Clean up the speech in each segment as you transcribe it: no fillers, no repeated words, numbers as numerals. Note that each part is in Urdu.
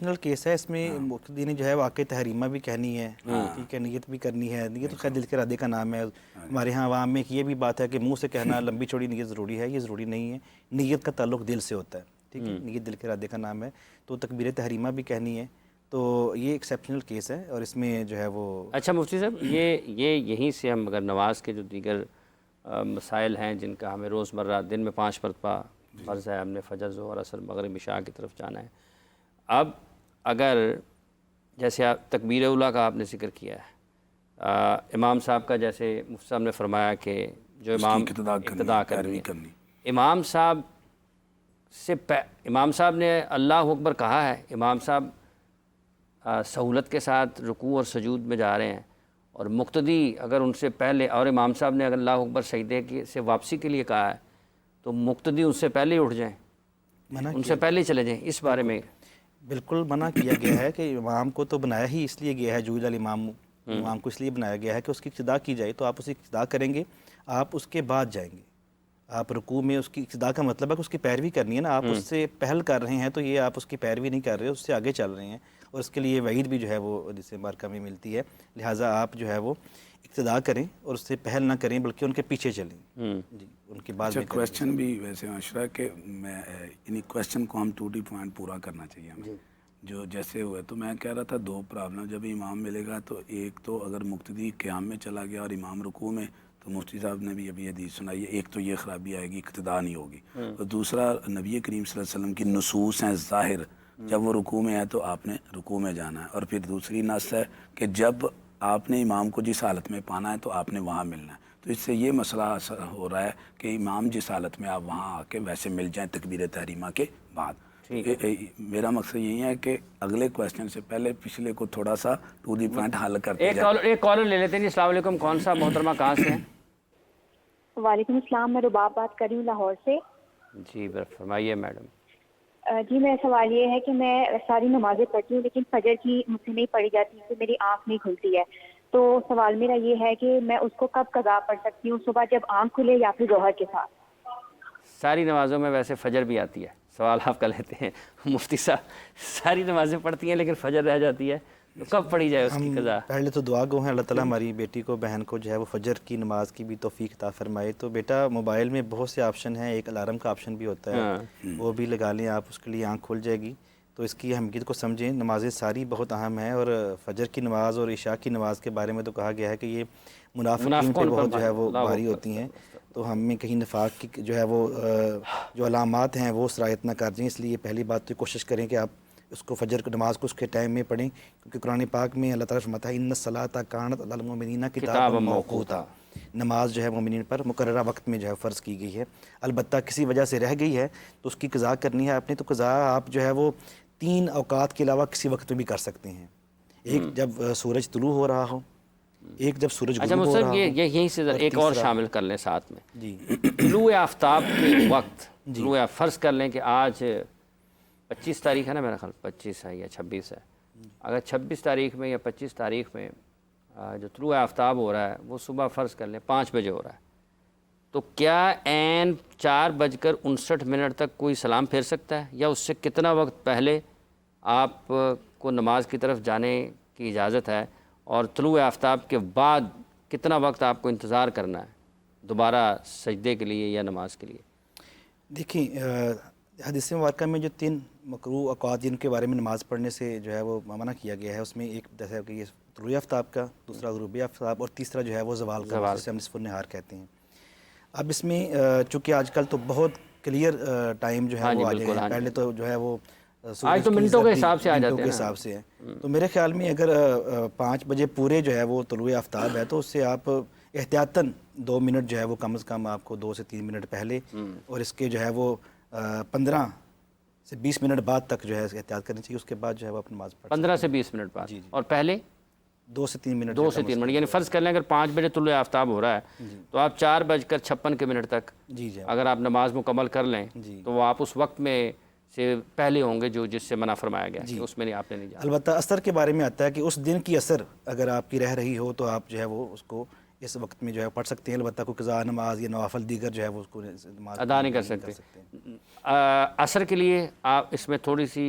ایکسپشنل کیس ہے، اس میں مقتدی نے جو ہے واقع تحریمہ بھی کہنی ہے، ٹھیک ہے، نیت بھی کرنی ہے. نیت تو خیر دل کے ارادے کا نام ہے. ہمارے ہاں عوام میں یہ بھی بات ہے کہ منہ سے کہنا لمبی چوڑی نیت ضروری ہے، یہ ضروری نہیں ہے. نیت کا تعلق دل سے ہوتا ہے، ٹھیک ہے، نیت دل کے ارادے کا نام ہے. تو تکبیر تحریمہ بھی کہنی ہے. تو یہ ایکسیپشنل کیس ہے اور اس میں جو ہے وہ اچھا مفتی صاحب، یہیں سے ہم اگر نماز کے جو دیگر مسائل ہیں جن کا ہمیں روزمرہ دن میں 5 مرتبہ فرض ہے، ہم نے فجر، ظہر، عصر، مغرب، عشاء کی طرف جانا ہے. اب اگر جیسے تکبیر اولیٰ کا آپ نے ذکر کیا ہے، امام صاحب کا جیسے مفتی صاحب نے فرمایا کہ جو امام اقتداء کرنی ہے، امام صاحب سے امام صاحب نے اللہ اکبر کہا ہے، امام صاحب سہولت کے ساتھ رکوع اور سجود میں جا رہے ہیں، اور مقتدی اگر ان سے پہلے، اور امام صاحب نے اگر اللہ اکبر سجدے سے واپسی کے لیے کہا ہے تو مقتدی ان سے پہلے ہی اٹھ جائیں، ان سے پہلے ہی چلے جائیں. اس بارے میں بالکل منع کیا گیا ہے کہ امام کو تو بنایا ہی اس لیے گیا ہے، جعل الامام، امام کو اس لیے بنایا گیا ہے کہ اس کی اقتداء کی جائے. تو آپ اس کی اقتداء کریں گے، آپ اس کے بعد جائیں گے. آپ رکوع میں اس کی اقتداء کا مطلب ہے کہ اس کی پیروی کرنی ہے نا. آپ اس سے پہل کر رہے ہیں تو یہ آپ اس کی پیروی نہیں کر رہے، اس سے آگے چل رہے ہیں، اور اس کے لیے وعید بھی جو ہے وہ حدیث مبارکہ میں ملتی ہے. لہٰذا آپ جو ہے وہ اقتداء کریں اور اس سے پہل نہ کریں بلکہ ان کے پیچھے چلیں. جی ان کے بعد اچھا میں کریں. کویسچن بھی ویسے معاشرہ کہ میں انہیں کویسچن کو ہم 2D پوائنٹ پورا کرنا چاہیے ہمیں جو جیسے ہوئے. تو میں کہہ رہا تھا 2 پرابلم جب امام ملے گا تو ایک تو اگر مقتدی قیام میں چلا گیا اور امام رکوع میں، تو مفتی صاحب نے بھی ابھی حدیث سنائی ہے، ایک تو یہ خرابی آئے گی، اقتداء نہیں ہوگی. اور دوسرا نبی کریم صلی اللہ علیہ وسلم کی نصوص ہیں ظاہر، جب وہ رکوع میں ہے تو آپ نے رکوع میں جانا ہے. اور پھر دوسری نص ہے کہ جب آپ نے امام کو جس حالت میں پانا ہے تو آپ نے وہاں ملنا ہے. تو اس سے یہ مسئلہ ہو رہا ہے کہ امام جس حالت میں آپ وہاں آ کے ویسے مل جائیں تکبیر تحریمہ کے بعد. میرا مقصد یہی ہے کہ اگلے کویسچن سے پہلے پچھلے کو تھوڑا سا 2D پوائنٹ حل کرتے جائیں. ایک کالر لے لیتے ہیں. السلام علیکم. کون سا محترمہ، کہاں سے ہیں؟ وعلیکم السلام، میں رباب بات کر رہی ہوں لاہور سے. جی فرمائیے میڈم. جی میرا سوال یہ ہے کہ میں ساری نمازیں پڑھتی ہوں لیکن فجر کی مجھ سے نہیں پڑھی جاتی کہ میری آنکھ نہیں کھلتی ہے. تو سوال میرا یہ ہے کہ میں اس کو کب قضا پڑھ سکتی ہوں، صبح جب آنکھ کھلے یا پھر ظہر کے ساتھ؟ ساری نمازوں میں ویسے فجر بھی آتی ہے. سوال آپ کا لیتے ہیں مفتی صاحب، ساری نمازیں پڑھتی ہیں لیکن فجر رہ جاتی ہے، تو کب پڑھی جائے اس کی قضا؟ پہلے تو دعا گو ہیں اللہ تعالیٰ ہماری بیٹی کو، بہن کو جو ہے وہ فجر کی نماز کی بھی توفیق عطا فرمائے. تو بیٹا موبائل میں بہت سے آپشن ہیں، ایک الارم کا آپشن بھی ہوتا ہے، وہ بھی لگا لیں آپ، اس کے لیے آنکھ کھل جائے گی. تو اس کی اہمیت کو سمجھیں. نمازیں ساری بہت اہم ہیں، اور فجر کی نماز اور عشاء کی نماز کے بارے میں تو کہا گیا ہے کہ یہ منافقین پہ بہت جو ہے وہ بھاری ہوتی ہیں. تو ہم میں کہیں نفاق کی جو ہے وہ جو علامات ہیں وہ سرایت نہ کر دیں. اس لیے پہلی بات تو کوشش کریں کہ آپ اس کو فجر کی نماز کو اس کے ٹائم میں پڑھیں، کیونکہ قرآن پاک میں اللہ تعالیٰ فرماتا ہے ان الصلاۃ کانت علی المؤمنین کتابا موقوتا. نماز جو ہے مومنین پر مقررہ وقت میں جو ہے فرض کی گئی ہے. البتہ کسی وجہ سے رہ گئی ہے تو اس کی قضا کرنی ہے آپ نے. تو قضا آپ جو ہے وہ 3 اوقات کے علاوہ کسی وقت میں بھی کر سکتے ہیں. ایک جب سورج طلوع ہو رہا ہو، ایک جب سورج غروب ہو رہا ہو، یہیں سے ایک اور شامل کر لیں ساتھ میں. جی طلوع آفتاب کے وقت، فرض کر لیں کہ آج 25 تاریخ ہے نا، میرا خیال 25 ہے یا 26 ہے. اگر 26 تاریخ میں یا 25 تاریخ میں جو طلوع آفتاب ہو رہا ہے وہ صبح فرض کر لیں 5 بجے ہو رہا ہے، تو کیا عین 4:59 تک کوئی سلام پھیر سکتا ہے، یا اس سے کتنا وقت پہلے آپ کو نماز کی طرف جانے کی اجازت ہے، اور طلوع آفتاب کے بعد کتنا وقت آپ کو انتظار کرنا ہے دوبارہ سجدے کے لیے یا نماز کے لیے؟ دیکھیں حدیث مبارکہ میں جو 3 مکروہ اوقات جن کے بارے میں نماز پڑھنے سے جو ہے وہ منع کیا گیا ہے، اس میں ایک جیسے کہ یہ طلوع آفتاب کا، دوسرا غروب آفتاب، اور تیسرا جو ہے وہ زوال کا، جسے ہم نصف النہار کہتے ہیں. اب اس میں چونکہ آج کل تو بہت کلیئر ٹائم جو ہے وہ آ جائے ہیں. پہلے تو جو ہے وہ آج تو منٹوں کے حساب سے آ جاتے ہیں، منٹوں کے حساب سے ہے. تو میرے خیال میں اگر 5 بجے پورے جو ہے وہ طلوع آفتاب ہے تو اس سے آپ احتیاطاً 2 منٹ جو ہے وہ کم از کم آپ کو 2 سے 3 منٹ پہلے، اور اس کے جو ہے وہ 15 سے 20 منٹ بعد تک جو ہے احتیاط کرنی چاہیے. اس کے بعد جو ہے وہ اپنی نماز پڑھ 15 سے 20 منٹ بعد. اور پہلے 2 سے 3 منٹ 2 سے 3 منٹ. یعنی فرض کر لیں اگر 5 بجے طلوع آفتاب ہو رہا ہے تو آپ 4:56 تک اگر آپ نماز مکمل کر لیں تو وہ آپ اس وقت میں سے پہلے ہوں گے جو جس سے منع فرمایا گیا کہ اس میں نہیں، آپ نے نہیں جانا. البتہ عصر کے بارے میں آتا ہے کہ اس دن کی عصر اگر آپ کی رہ رہی ہو تو آپ جو ہے وہ اس کو اس وقت میں جو ہے پڑھ سکتے ہیں، البتہ کوئی قضا نماز یا نوافل دیگر جو ہے وہ اس کو نماز ادا نہیں کر سکتے۔ عصر کے لیے آپ اس میں تھوڑی سی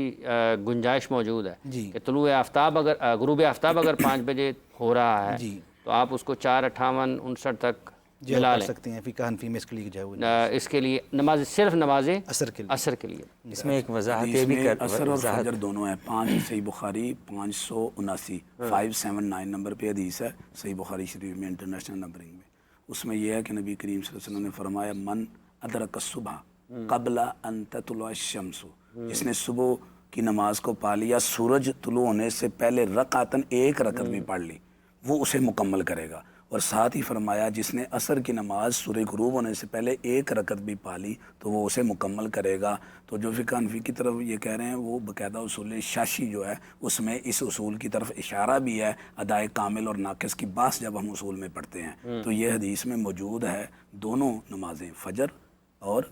گنجائش موجود ہے جی کہ طلوع آفتاب اگر غروب آفتاب اگر 5 بجے ہو رہا ہے جی تو آپ اس کو 4:58-59 تک جو ملا پڑھ لیں سکتے ہیں فقہ حنفی میں اس کے لیے جو ہے وہ اس کے لیے نماز، صرف نماز عصر کے لیے۔ عصر کے لیے۔ اس میں ایک وضاحت حدیث یہ بھی میں کر اثر اور فجر دونوں ہیں۔ 5 صحیح بخاری 579 579 نمبر پہ حدیث ہے صحیح بخاری شریف میں، انٹرنیشنل نمبرنگ میں۔ اس میں یہ ہے کہ نبی کریم صلی اللہ علیہ وسلم نے فرمایا من ادرک الصبح قبل ان تطلع الشمس، جس نے صبح کی نماز کو پا لیا سورج طلوع ہونے سے پہلے رکعتاً ایک رکعت بھی پڑھ لی، وہ اسے مکمل کرے گا۔ اور ساتھ ہی فرمایا جس نے عصر کی نماز سورج غروب ہونے سے پہلے ایک رکعت بھی پالی تو وہ اسے مکمل کرے گا۔ تو جو فقہ حنفی کی طرف یہ کہہ رہے ہیں وہ باقاعدہ اصول شاشی جو ہے اس میں اس اصول کی طرف اشارہ بھی ہے، ادائے کامل اور ناقص کی بحث جب ہم اصول میں پڑھتے ہیں تو یہ حدیث میں موجود ہے، دونوں نمازیں فجر اور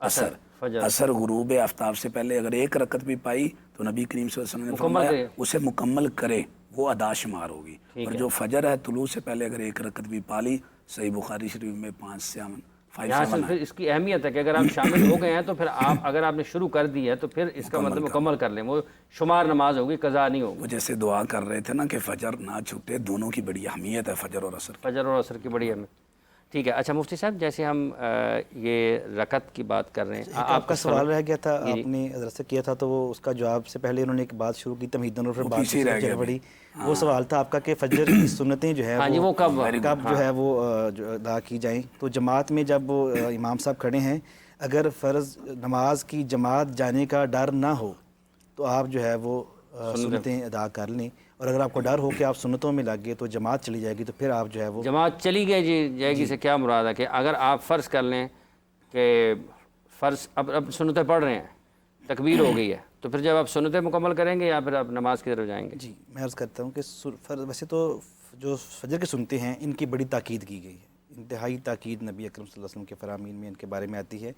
عصر۔ عصر غروب آفتاب سے پہلے اگر ایک رکعت بھی پائی تو نبی کریم صلی اللہ علیہ وسلم نے فرمایا اسے مکمل کرے، وہ ادا شمار ہوگی۔ اور جو فجر ہے طلوع سے پہلے اگر ایک رکعت بھی پالی، صحیح بخاری شریف میں 5 یہاں سے پھر اس کی اہمیت ہے کہ اگر آپ شامل ہو گئے ہیں تو پھر آپ اگر آپ نے شروع کر دی ہے تو پھر اس کا مطلب مکمل کر لیں، وہ شمار نماز ہوگی، قضا نہیں ہوگی۔ وہ جیسے دعا کر رہے تھے نا کہ فجر نہ چھوٹے، دونوں کی بڑی اہمیت ہے فجر اور عصر کی۔ فجر اور عصر کی بڑی اہمیت۔ ٹھیک ہے، اچھا مفتی صاحب جیسے ہم یہ رکعت کی بات کر رہے ہیں، آپ کا سوال رہ گیا تھا، آپ نے حضرت سے کیا تھا تو وہ اس کا جواب سے پہلے انہوں نے ایک بات شروع کی تمہیدن اور پھر بات فجر پڑھی۔ وہ سوال تھا آپ کا کہ فجر کی سنتیں جو ہے وہ کب جو ہے وہ ادا کی جائیں۔ تو جماعت میں جب وہ امام صاحب کھڑے ہیں، اگر فرض نماز کی جماعت جانے کا ڈر نہ ہو تو آپ جو ہے وہ سنتیں ادا کر لیں، اور اگر آپ کو ڈر ہو کہ آپ سنتوں میں لگ گئے تو جماعت چلی جائے گی تو پھر آپ جو ہے وہ جماعت چلی جائے گی سے کیا مراد ہے کہ اگر آپ فرض کر لیں کہ فرض اب سنتیں پڑھ رہے ہیں، تکبیر ہو گئی ہے، تو پھر جب آپ سنتیں مکمل کریں گے یا پھر آپ نماز کی طرف جائیں گے؟ جی میں عرض کرتا ہوں کہ ویسے تو جو فجر کے سنتے ہیں ان کی بڑی تاکید کی گئی ہے، انتہائی تاکید نبی اکرم صلی اللہ علیہ وسلم کے فرامین میں ان کے بارے میں آتی ہے۔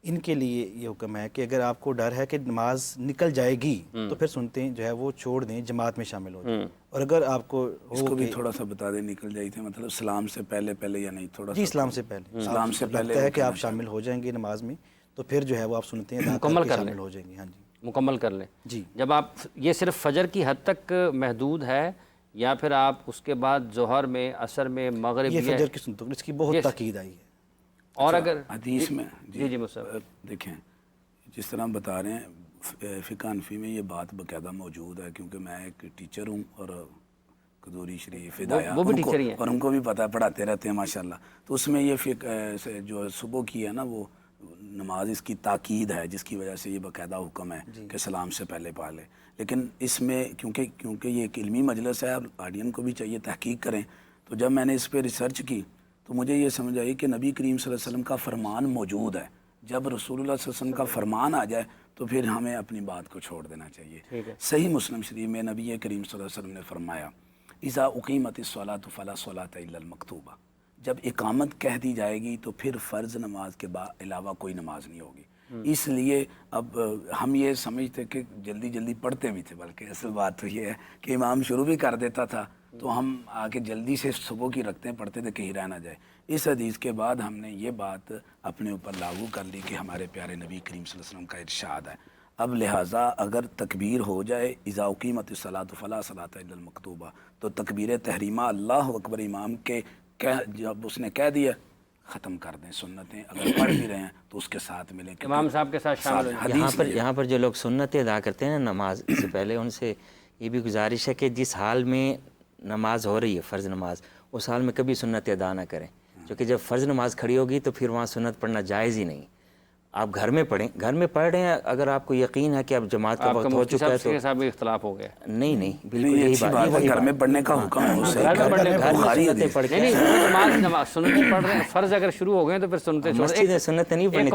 ان کے لیے یہ حکم ہے کہ اگر آپ کو ڈر ہے کہ نماز نکل جائے گی تو پھر سنتے جو ہے وہ چھوڑ دیں، جماعت میں شامل ہو جائیں۔ اور اگر آپ کو اس کو بھی تھوڑا سا بتا دیں نکل جائی تھے مطلب سلام سے پہلے یا نہیں، تھوڑا جی اسلام سے پہلے، سلام سے پہلے لگتا ہے کہ آپ شامل ہو جائیں گے نماز میں تو پھر جو ہے وہ آپ سنتے ہیں مکمل کر شامل ہو جائیں گے۔ ہاں جی مکمل کر لیں۔ جی جب آپ یہ صرف فجر کی حد تک محدود ہے یا پھر آپ اس کے بعد ظہر میں، عصر میں، مغرب یہ فجر کی سنتوں اس کی بہت تاکید آئی ہے۔ اور اگر حدیث میں جی مصطفیٰ دیکھیں جس طرح ہم بتا رہے ہیں فقہ حنفی میں یہ بات باقاعدہ موجود ہے، کیونکہ میں ایک ٹیچر ہوں اور قدوری شریف ہدایہ وہ بھی ٹیچر ہی ہیں اور ان کو بھی پتہ ہے، پڑھاتے رہتے ہیں ماشاءاللہ۔ تو اس میں یہ جو صبح کی ہے نا وہ نماز اس کی تاکید ہے، جس کی وجہ سے یہ باقاعدہ حکم ہے کہ سلام سے پہلے پڑھ لیں۔ لیکن اس میں کیونکہ یہ ایک علمی مجلس ہے اور آڈین کو بھی چاہیے تحقیق کریں، تو جب میں نے اس پہ ریسرچ کی تو مجھے یہ سمجھ آئی کہ نبی کریم صلی اللہ علیہ وسلم کا فرمان موجود ہے۔ جب رسول اللہ صلی اللہ علیہ وسلم کا فرمان آ جائے تو پھر ہمیں اپنی بات کو چھوڑ دینا چاہیے۔ صحیح مسلم شریف میں نبی کریم صلی اللہ علیہ وسلم نے فرمایا اذا اقیمت الصلاۃ فلا صلاۃ الا المکتوبہ، جب اقامت کہہ دی جائے گی تو پھر فرض نماز کے علاوہ کوئی نماز نہیں ہوگی۔ اس لیے اب ہم یہ سمجھتے کہ جلدی پڑھتے بھی تھے، بلکہ اصل بات تو یہ ہے کہ امام شروع بھی کر دیتا تھا تو ہم آگے جلدی سے صبح کی رکھتے پڑھتے تھے کہیں رہ نہ جائے۔ اس حدیث کے بعد ہم نے یہ بات اپنے اوپر لاگو کر لی کہ ہمارے پیارے نبی کریم صلی اللہ علیہ وسلم کا ارشاد ہے۔ اب لہٰذا اگر تکبیر ہو جائے اذا اقیمت الصلاۃ فلا صلاۃ الا المکتوبہ، تو تکبیر تحریمہ اللہ اکبر امام کے جب اس نے کہہ دیا ختم کر دیں سنتیں، اگر پڑھ بھی رہے ہیں تو اس کے ساتھ ملیں، امام صاحب کے ساتھ شامل ہو۔ یہاں پر جو لوگ سنتیں ادا کرتے ہیں نماز سے پہلے، ان سے یہ بھی گزارش ہے کہ جس حال میں نماز ہو رہی ہے فرض نماز، اس حال میں کبھی سنت ادا نہ کریں، کیونکہ جب فرض نماز کھڑی ہوگی تو پھر وہاں سنت پڑھنا جائز ہی نہیں۔ آپ گھر میں پڑھیں، گھر میں پڑھ رہے ہیں، اگر آپ کو یقین ہے کہ اب جماعت کا وقت ہو چکا ہے تو صاحب بھی اختلاف ہو گیا۔ نہیں بالکل یہی بات ہے، گھر میں پڑھنے کا حکم ہے، سنتیں پڑھ کے نماز سنتیں پڑھ رہے ہیں، فرض اگر شروع ہو گئے تو پھر سنتیں مسجد سنتیں نہیں پڑھنی